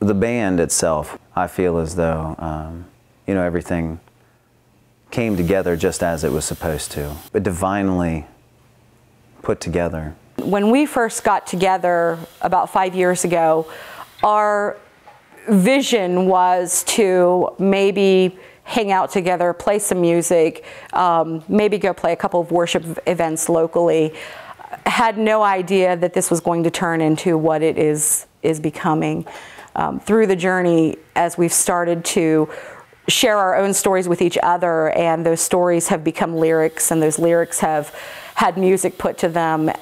the band itself, I feel as though, you know, everything came together just as it was supposed to, but divinely put together. When we first got together about 5 years ago, our vision was to maybe hang out together, play some music, maybe go play a couple of worship events locally. Had no idea that this was going to turn into what it is becoming. Through the journey, as we've started to share our own stories with each other, and those stories have become lyrics, and those lyrics have had music put to them.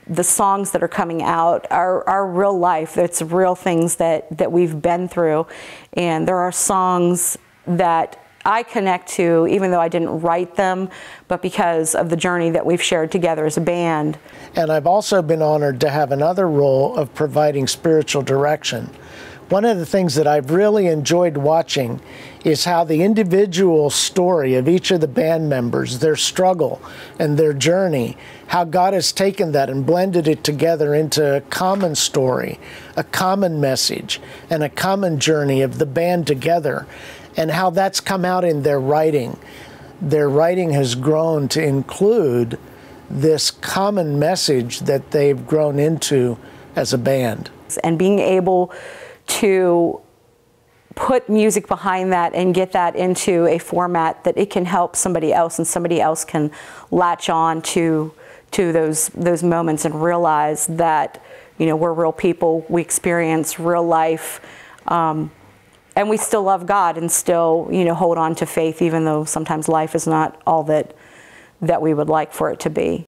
The songs that are coming out are real life. It's real things that we've been through. And there are songs that I connect to, even though I didn't write them, but because of the journey that we've shared together as a band. And I've also been honored to have another role of providing spiritual direction. One of the things that I've really enjoyed watching is how the individual story of each of the band members, their struggle and their journey, how God has taken that and blended it together into a common story, a common message, and a common journey of the band together, and how that's come out in their writing. Their writing has grown to include this common message that they've grown into as a band. And being able to put music behind that and get that into a format that it can help somebody else, and somebody else can latch on to those moments and realize that, you know, we're real people, we experience real life, and we still love God and still, you know, hold on to faith, even though sometimes life is not all that we would like for it to be.